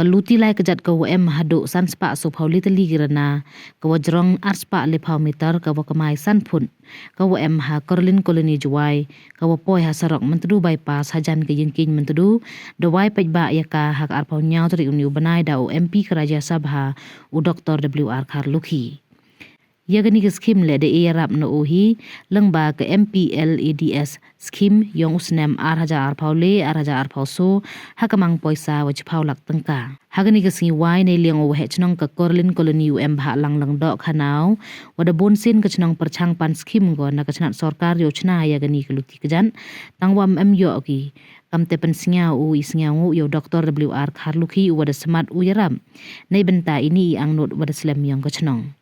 luti lai kejat ka haduk san spa so phau litali girana ka wajrong arspa le phau meter ka kemai san phun ka ha korlin koloni juai ka poi ha sarok mentudu bypass hajan ke yingking mentudu dawai pejba yaka hak arpau nyau tri uniu banai da MP ke Raja Sabha u Dr. WR Kharlukhi. Ya gani ke skim le de rap no ohi lengba ke MPLADS skim yong usnem arhaja arpau le arhaja arpau so hakamang poisa wach pau lak tengka. Hagani ke singi wai ne liang o hechnong ke korlin koloni UM bha lang dok khanau wada bonsin ke chnong perchang pan skim go na ke chnat sarkar yochna ya gani ke luti kejan tangwam yo ki kamte pensinga u isnga ngu yo Dr. WR Kharlukhi wada semat u yaram nei benta ini ang not wada slam yang ke chnong.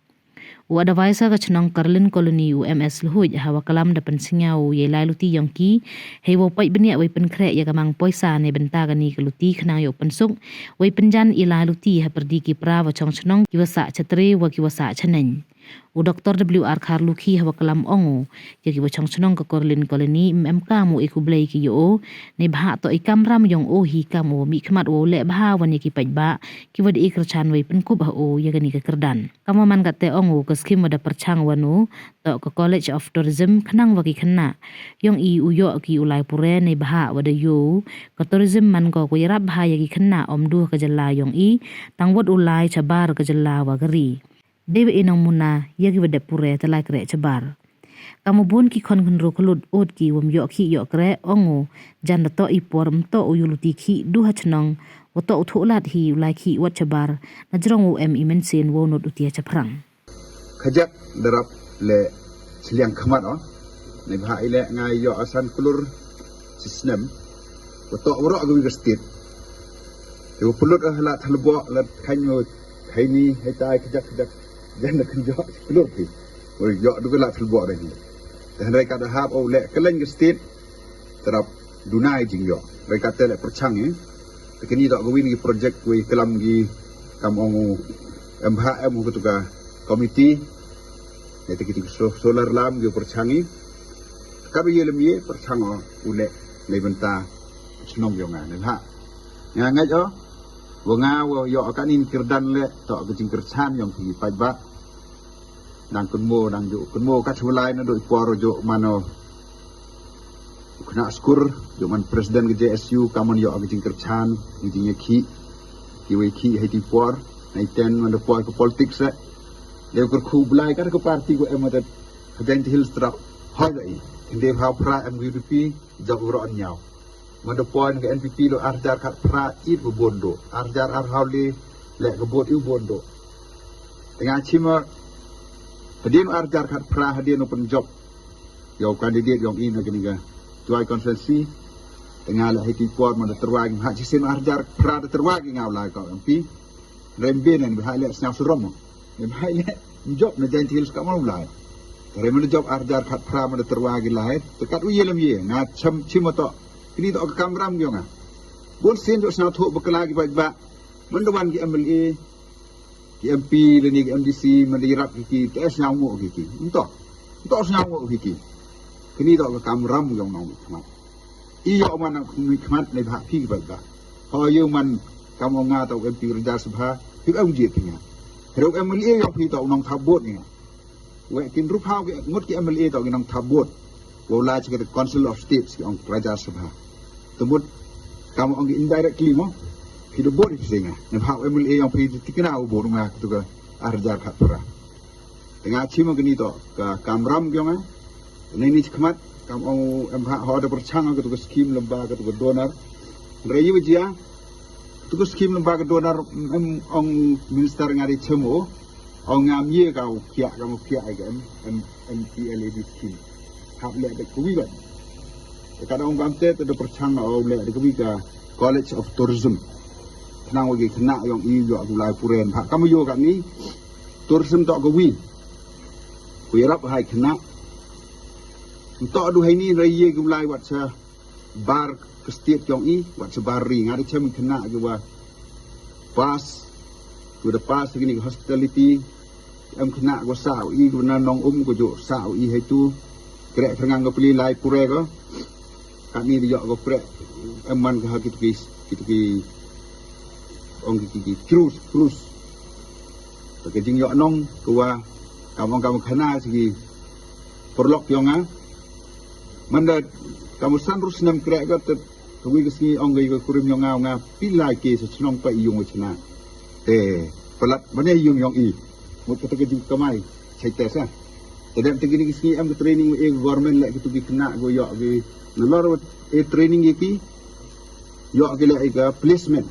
Wada vaisa ka chnong Korlin koloni UMS luhuj hawa kalam da pensingaw ye lai luti yongki hewo pai benia wai pen krek ya kamang poisa ne benta gani ke luti khnang yo pensuk wai penjan ila luti ha perdi ki pra wa chong chnong kiwasa chatre wa kiwasa chaneng u Dr. WR Kharlukhi hawa kalam ongo ya ki wa chong chnong ka Korlin koloni MMK mu iku blai ki yo ne bha to ikam ram yong o hi kam o mi khmat o le bha wa ne ki pajba ki wa di ikrechan wai pen ku ba o ya gani ka kerdan kamaman ka te ongo skim wada perchang wanu to ke College of Tourism khnang waki khna yong i uyo ki ulai pure nei bha wada yo ke tourism man ko yarap bha yaki khna omdu ke jalla yong i tangwat ulai chabar ke jalla wagari dewe inong muna yaki wada pure talai kre chabar kamu bun ki khon khunro khulut ot ki wom yo ki yo kre ongo jan to i porm to uyuluti ki du hachnong woto uthulat hi ulai ki wat chabar najrong imensin wo not utia chaprang khajak darap le seliang khamat nei bha ile ngai yo asan kulur sistem betok worok go state yo pulut hala thalbo la khanyo khaini hetai khajak jan khanjo kulur pi wo yo du la thalbo re ni dan reka da hab o le keleng state darap dunai jing yo reka tele perchang ni kini dok go win project we kelam gi kam ongu MHM kutuka komiti yaitu kita solar lam ge perchangi kabe yelem ye perchango ule le benta chnong yonga ne ha nga ngai jo wo nga wo yo kan in kirdan le to ge jing kerchan yong ki pajba dang kun mo ka chulai na do poro jo mano kena skur jo man presiden ge JSU kamon yo ge jing kerchan ni ki we ki heti por nai ten man do por ko politics dia kerku belai kan ke parti ko emadat Adenti Hills trap hodai inde ha pra MVP jab uron nyau manda poin ke NPP lo arjar kat pra it bondo arjar arhauli le ke bot u bondo tengah cima pedin arjar kat pra hadin open job yo kandidat yang ini gini ga tuai konferensi tengah le hiti por manda terwag ha cisin arjar pra terwag ngau la ko MP remben en ha le snau suromo nem hai job na Adenti Hills ka mau lai tare men job arjar khat pra men terwagi lai tekat u yelem ye nga cham chimoto ini to kamram yo nga bon sen jo sna tho bakla gi ba men wan gi MLA gi MP le ni gi MDC men dirap gi tes nyau mo gi to nyau mo gi kini to kamram yo nong khmat i yo man mi khmat nei bha phi gi ba ho yo man kam nga to MP Raja Sabha pi ông ji ti nga Ruk MLA yang kita unang tabut ni, wakin rup hau ngut ki MLA tau unang tabut, wala cakap Council of States yang Raja Sabha, tembut kamu orang indirectly mo, kita buat itu sehingga, ni hau MLA yang pergi tikna ubur ngah tu ke arjar kat pura, tengah cima gini tu ke kamram kiong ni cekmat, kamu orang hau ada percang ke tu ke skim lembaga ke tu ke donor, rayu dia. Tu skim lembaga donor ong minister ngari cemo ong ngamye kau kia kamu kia agam MPLAD skim hab le de kuwi kan kadang ong bamte tu perchang au le de kuwi ka College of Tourism nang wagi kena yang i yo ulai puren ha kamu yo kan ni tourism tok kuwi kuwi rap hai kena tok du hai ni raye ulai wat sa bar setiap yang i wat sebari ngari cem kena ke wa pas ku de pas gini hospitality em kena go sao i ku na nong ko jo sao i hai tu krek prengang go peli lai pure ko kami di yo go prek em man ka kitu ki ong ki cruise ke jing yo nong kuwa kamu khana sigi porlok yonga manda kamu san rus nam krek got kuwi ke sigi ong ge kurim yonga nga pilai ke senong pa iyung chna pelat mana iyung yong i mut ke jing kamai chai tes ah dan tegini sigi am training government lek tu gi kena go yo ge nalor training ki yo ge lek ga placement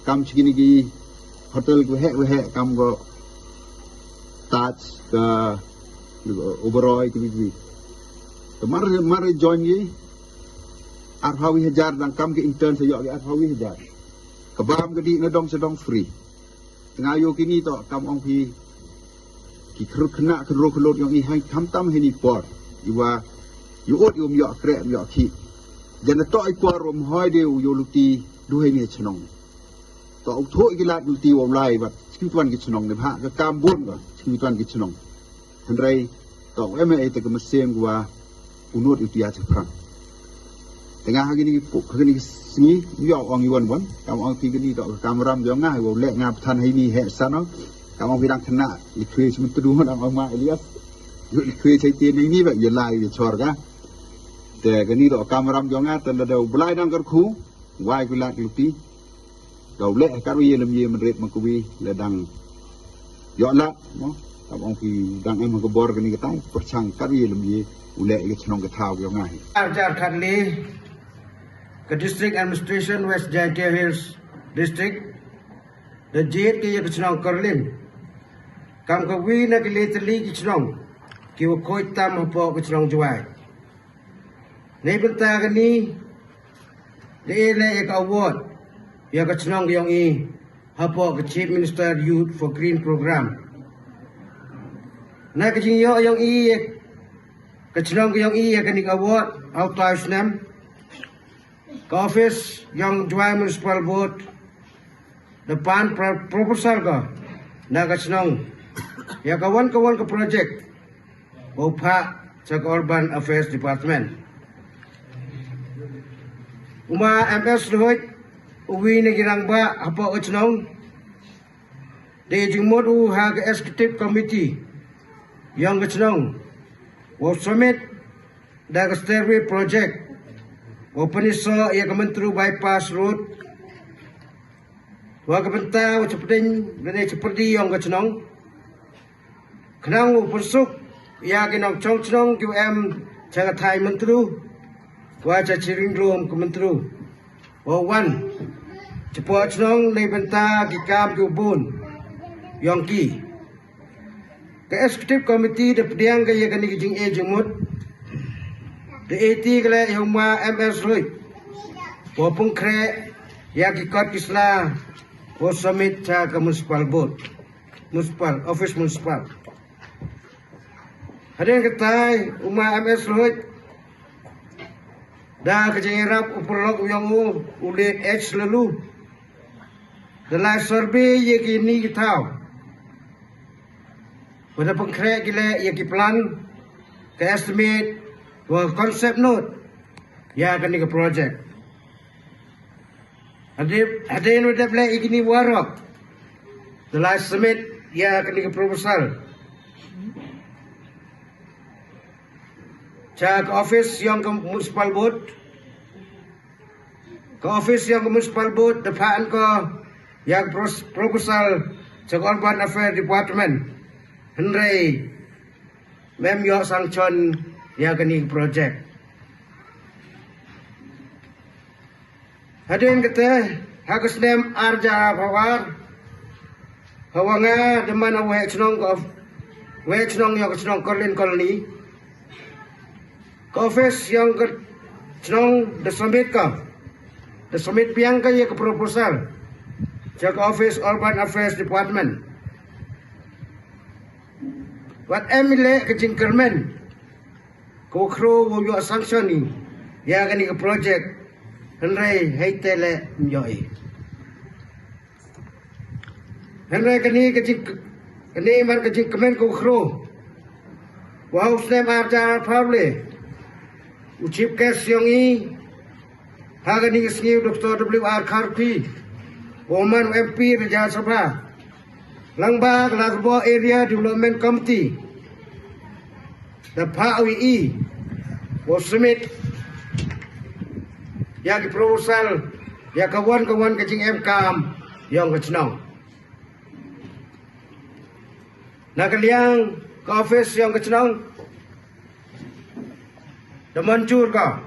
kam chini gi hotel go he kam go touch ke overall ki mari join ye arhawi hajar dan kam ke intern saya ke arhawi hajar kebam ke di nadong sedong free tengah yo kini to kam ong pi ki kena kelot yang i hai tam hini por iwa yo yo krek yo ki jan to i por rom hoi de yo luti du hai ni chnong to ok thoi ki lat luti wom lai bat ki tuan ki chnong ne bha ka kam bon ko ki tuan ki chnong hendrai to em te ke mesem gua unut itu ya ceprang tengah hari ni sini yo ong yuan bon kam ong ti ni to kameram jo ngai wo lek ngap than hai ni he san no kam ong bidang kena ikwe semen tu dun ong ma Elias yo ikwe chai ti ni ba ye lai ye chor ka te ke ni to kameram jo ngai te le do blai dang kar khu wai ku lat luti do lek ka wi lem ye men ret ma ku wi le dang yo lat no kam ong pi dang em ko bor ke ni ka tai perchang ka wi lem ye ulek ke chnong ke thau yo ngai Arjar Khatli ke District Administration West Jaintia Hills District the jet ke ye chnong Korlin kam ka wi na ke letli ke chnong ki wo khoi tam po ke chnong juai nei benta ke ni de le ek award ya ke chnong yong i hapo ke Chief Minister Youth for Green Program na ke jing yo yong i ke chnong yong i ke ni award autai snam ke office yang juai municipal board depan proposal ka na ke chnong ya kawan ke project Bopa sa Urban Affairs Department uma MS Lloyd uwi na girang ba apa ke chnong de jingmod u ha ke executive committee yang ke chnong wo summit da ke stairway project Openiso ia kementru bypass road. Wa kebenta seperti yang ke chnong. Kenang persuk ia kenang chnong QM jangan thai mentru. Wa cha chiring rom kementru. Wa wan cepat chnong nei benta ki kam ki bun. Yang ki. Ke executive committee de pediang ke ia kani jing jengmut. The 80 kala yung mga MS Roy. Wapong kre yakikot kisla o summit sa municipal board. Municipal, office municipal. Hadin katay uma MS Roy. Da kajengirap upulok yung ulit H lalu. The last survey yakini kitaw. Pada pengkre kila yakiplan ke estimate well, concept note, ya kan ni ke project. Ada yang udah play ini warok. The last summit, ya kan ni ke proposal. Cak office yang ke municipal board, ke office yang ke municipal board, depan ke yang proposal cak Urban Affairs Department. Henry, mem yo sanction ya kini project. Hadin kata hakus nem arja bawar hawanga deman awe chnong yo chnong Korlin colony. Office yang ke chnong the summit piang ka ye ke proposal. Jak office Urban Affairs Department. Wat emile ke jingkermen ko kro wo yo sanction ni ya kani ke project henry heitele mjoi henry kani man ke kemen ko kro wa usnem arja pable uchip kes yong i ha kani ke singi Dr. WR Kharpi Oman MP Raja Sabha Langba Kelakbo Area Development Committee The PAWI was submit Ya di proposal Ya kawan-kawan kecing MKM Yang kecenang Nak kaliang ke office yang kecenang Dah mancur kau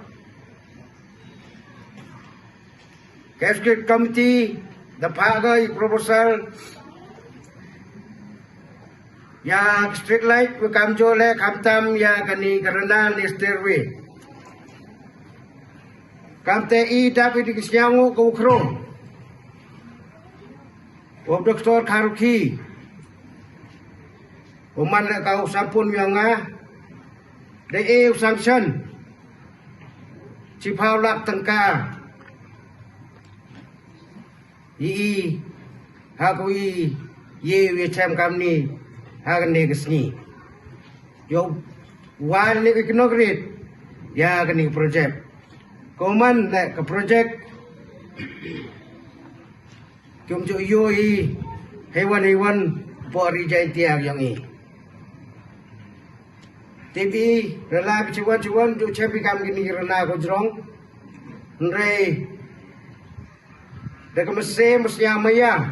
Cascade Committee Dapagai proposal yang street light bekam jole kamtam ya kani karena ni stairway kamte I tapi di kisnyangu ke ukro Dr. Karuki Oman le kau sampun yang de sanction Cipau lak tengka I hakui ye we chem kamni hagne kesni yo wan ni ignogrit ya kani project koman le ke project kum jo yo I hewan pori jai tiang yang I TV rela bicuan jo chepi kam gini rena ko jrong nre Dekat mesti maya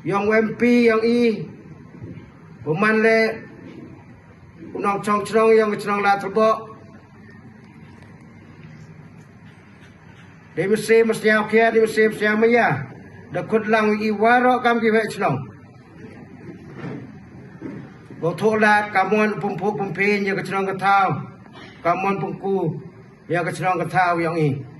yang MP yang I Uman le Unang chong chong yang chong la terbo Di mesti kia di mesti maya Dekat lang I warok kam ki wek chong Botola kamuan pumpu pumpin yang kecong ketau Kamuan pungku yang kecong ketau yang I